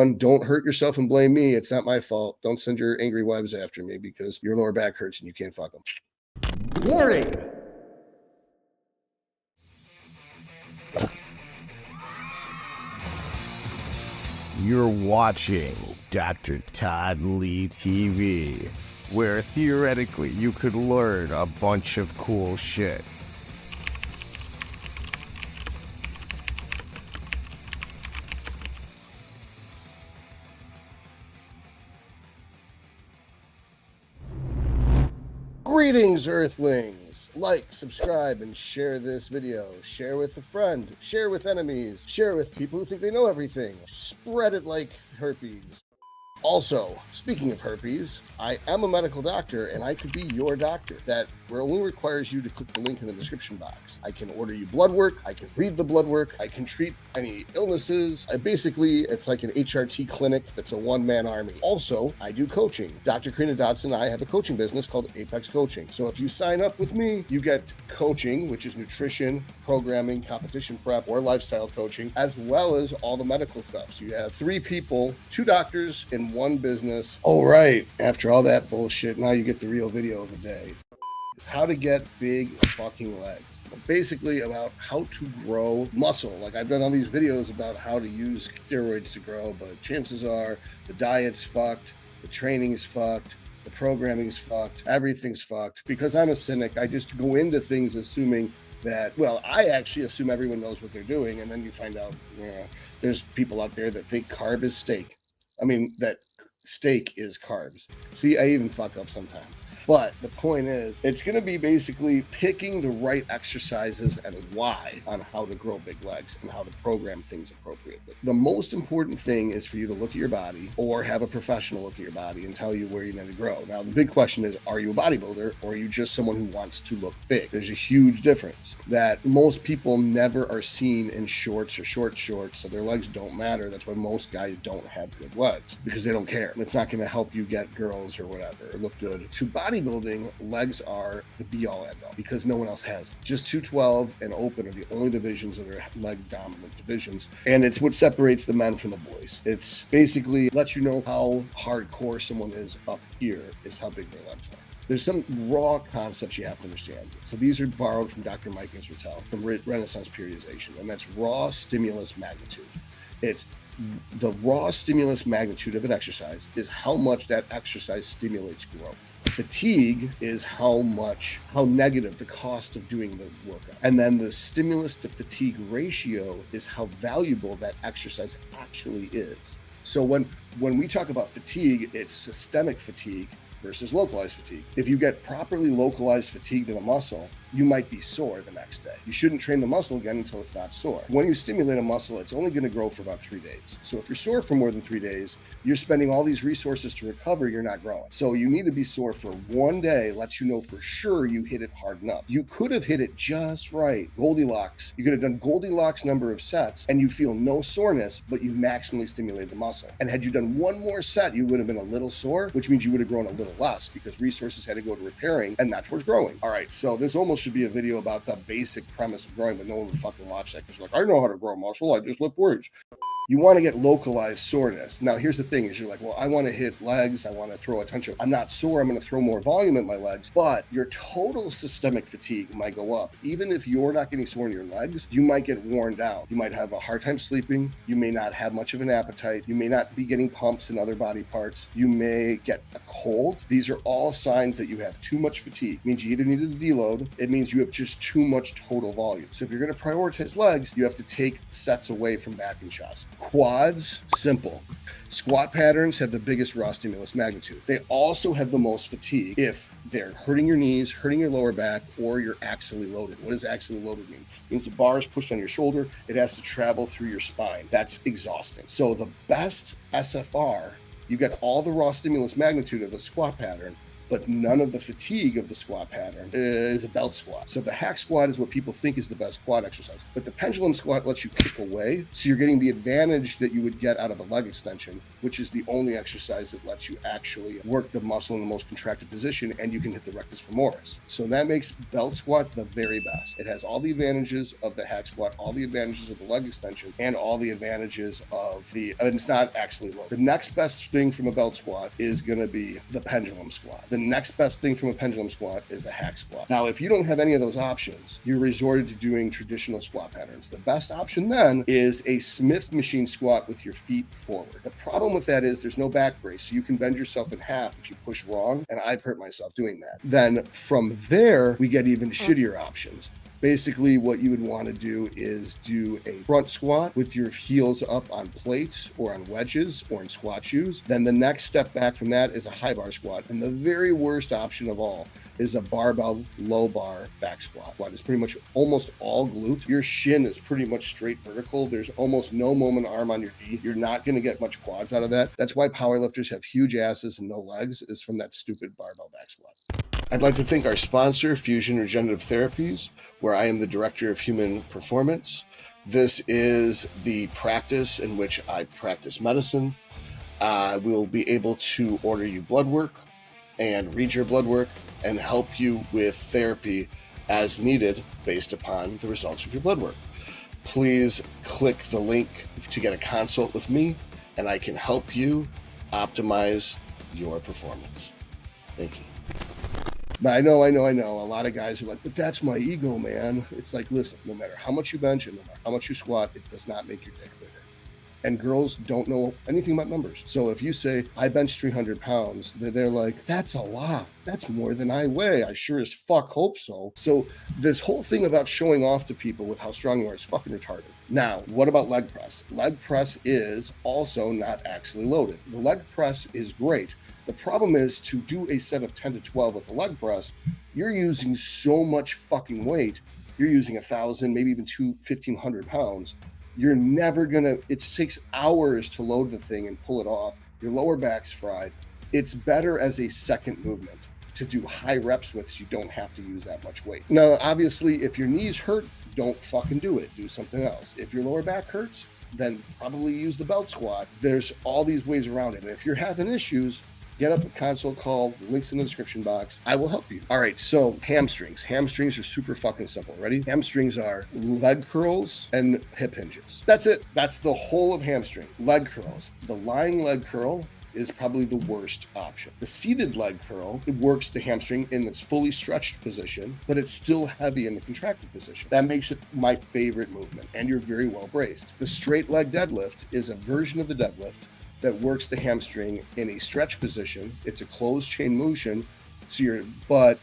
Don't hurt yourself and blame me. It's not my fault. Don't send your angry wives after me because your lower back hurts and you can't fuck them. Warning! You're watching Dr. Todd Lee TV, where theoretically you could learn a bunch of cool shit. Greetings, Earthlings! Like, subscribe, and share this video. Share with a friend. Share with enemies. Share with people who think they know everything. Spread it like herpes. Also, speaking of herpes, I am a medical doctor and I could be your doctor. That only requires you to click the link in the description box. I can order you blood work, I can read the blood work, I can treat any illnesses. Basically, it's like an HRT clinic that's a one-man army. Also, I do coaching. Dr. Karina Dodson and I have a coaching business called Apex Coaching. So if you sign up with me, you get coaching, which is nutrition, programming, competition prep, or lifestyle coaching, as well as all the medical stuff. So you have 3 people, 2 doctors in one business. All right, after all that bullshit, now you get the real video of the day. It's how to get big fucking legs. Basically about how to grow muscle. Like, I've done all these videos about how to use steroids to grow, but chances are the diet's fucked, the training's fucked, the programming's fucked, everything's fucked. Because I'm a cynic, I just go into things assuming that, well, I actually assume everyone knows what they're doing, and then you find out, there's people out there that think carb is steak. I mean, that steak is carbs. See, I even fuck up sometimes. But the point is, it's going to be basically picking the right exercises and why on how to grow big legs and how to program things appropriately. The most important thing is for you to look at your body or have a professional look at your body and tell you where you need to grow. Now, the big question is, are you a bodybuilder or are you just someone who wants to look big? There's a huge difference that most people never are seen in shorts or short shorts, so their legs don't matter. That's why most guys don't have good legs, because they don't care. It's not going to help you get girls or whatever, or look good. To bodybuilding, legs are the be-all end-all because no one else has them. Just 212 and open are the only divisions that are leg-dominant divisions, and it's what separates the men from the boys. It's basically lets you know how hardcore someone is up here is how big their legs are. There's some raw concepts you have to understand. So these are borrowed from Dr. Mike Israetel from Renaissance periodization, and that's raw stimulus magnitude. It's the raw stimulus magnitude of an exercise is how much that exercise stimulates growth. Fatigue is how negative the cost of doing the workout. And then the stimulus to fatigue ratio is how valuable that exercise actually is. So when we talk about fatigue, it's systemic fatigue versus localized fatigue. If you get properly localized fatigued in a muscle, you might be sore the next day. You shouldn't train the muscle again until it's not sore. When you stimulate a muscle, it's only going to grow for about 3 days. So if you're sore for more than 3 days, you're spending all these resources to recover, you're not growing. So you need to be sore for 1 day, lets you know for sure you hit it hard enough. You could have hit it just right, Goldilocks. You could have done Goldilocks number of sets and you feel no soreness, but you maximally stimulated the muscle. And had you done 1 more set, you would have been a little sore, which means you would have grown a little less because resources had to go to repairing and not towards growing. All right, so this almost should be a video about the basic premise of growing, but no one would fucking watch that because like, I know how to grow muscle, I just lift weights. You want to get localized soreness. Now, here's the thing is you're like, well, I want to hit legs. I want to throw a ton of, I'm not sore. I'm going to throw more volume at my legs, but your total systemic fatigue might go up. Even if you're not getting sore in your legs, you might get worn down. You might have a hard time sleeping. You may not have much of an appetite. You may not be getting pumps in other body parts. You may get a cold. These are all signs that you have too much fatigue. It means you either need to deload. It means you have just too much total volume. So if you're going to prioritize legs, you have to take sets away from back and chest. Quads, simple. Squat patterns have the biggest raw stimulus magnitude. They also have the most fatigue if they're hurting your knees, hurting your lower back, or you're axially loaded. What does axially loaded mean? It means the bar is pushed on your shoulder. It has to travel through your spine. That's exhausting. So the best SFR, you get all the raw stimulus magnitude of the squat pattern, but none of the fatigue of the squat pattern is a belt squat. So the hack squat is what people think is the best quad exercise, but the pendulum squat lets you kick away. So you're getting the advantage that you would get out of a leg extension, which is the only exercise that lets you actually work the muscle in the most contracted position, and you can hit the rectus femoris. So that makes belt squat the very best. It has all the advantages of the hack squat, all the advantages of the leg extension, and all the advantages of and it's not actually low. The next best thing from a belt squat is going to be the pendulum squat. The next best thing from a pendulum squat is a hack squat. Now, if you don't have any of those options, you're resorted to doing traditional squat patterns. The best option then is a Smith machine squat with your feet forward. The problem with that is there's no back brace, so you can bend yourself in half if you push wrong, and I've hurt myself doing that. Then from there, we get even shittier options. Basically, what you would want to do is do a front squat with your heels up on plates or on wedges or in squat shoes. Then the next step back from that is a high bar squat. And the very worst option of all is a barbell low bar back squat. It's pretty much almost all glute. Your shin is pretty much straight vertical. There's almost no moment arm on your knee. You're not going to get much quads out of that. That's why powerlifters have huge asses and no legs, is from that stupid barbell back squat. I'd like to thank our sponsor, Fusion Regenerative Therapies, where I am the Director of Human Performance. This is the practice in which I practice medicine. We'll be able to order you blood work and read your blood work and help you with therapy as needed based upon the results of your blood work. Please click the link to get a consult with me, and I can help you optimize your performance. Thank you. But I know. A lot of guys are like, but that's my ego, man. It's like, listen, no matter how much you bench and no matter how much you squat, it does not make your dick bigger. And girls don't know anything about numbers. So if you say, I bench 300 pounds, they're like, that's a lot. That's more than I weigh. I sure as fuck hope so. So this whole thing about showing off to people with how strong you are is fucking retarded. Now, what about leg press? Leg press is also not actually loaded. The leg press is great. The problem is, to do a set of 10 to 12 with a leg press, you're using so much fucking weight. You're using 1,000, maybe even 1,500 pounds. You're never gonna, it takes hours to load the thing and pull it off. Your lower back's fried. It's better as a second movement to do high reps with, so you don't have to use that much weight. Now, obviously, if your knees hurt, don't fucking do it. Do something else. If your lower back hurts, then probably use the belt squat. There's all these ways around it. And if you're having issues, get up a consult call, the link's in the description box. I will help you. All right, so hamstrings. Hamstrings are super fucking simple. Ready? Hamstrings are leg curls and hip hinges. That's it. That's the whole of hamstring. Leg curls. The lying leg curl is probably the worst option. The seated leg curl, it works the hamstring in its fully stretched position, but it's still heavy in the contracted position. That makes it my favorite movement, and you're very well braced. The straight leg deadlift is a version of the deadlift that works the hamstring in a stretch position. It's a closed chain motion, but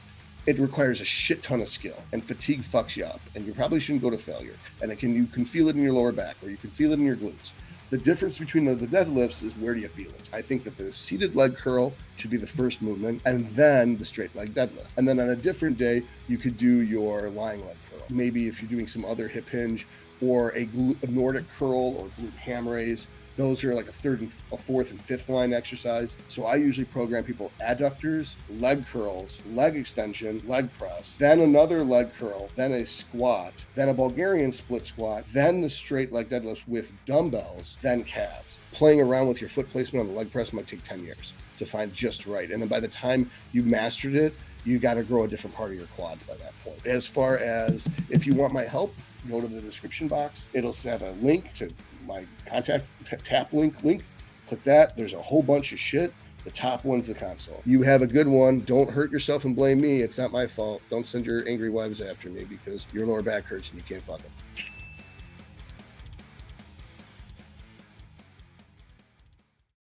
it requires a shit ton of skill, and fatigue fucks you up, and you probably shouldn't go to failure. And you can feel it in your lower back, or you can feel it in your glutes. The difference between the deadlifts is, where do you feel it? I think that the seated leg curl should be the first movement, and then the straight leg deadlift. And then on a different day, you could do your lying leg curl. Maybe if you're doing some other hip hinge, or a Nordic curl or glute ham raise. Those are like a third, a fourth, and fifth line exercise. So I usually program people adductors, leg curls, leg extension, leg press, then another leg curl, then a squat, then a Bulgarian split squat, then the straight leg deadlifts with dumbbells, then calves. Playing around with your foot placement on the leg press might take 10 years to find just right. And then by the time you mastered it, you got to grow a different part of your quads by that point. As far as if you want my help, go to the description box. It'll have a link to my contact tap link. Click that. There's a whole bunch of shit. The top one's the console. You have a good one. Don't hurt yourself and blame me. It's not my fault. Don't send your angry wives after me because your lower back hurts and you can't fuck them.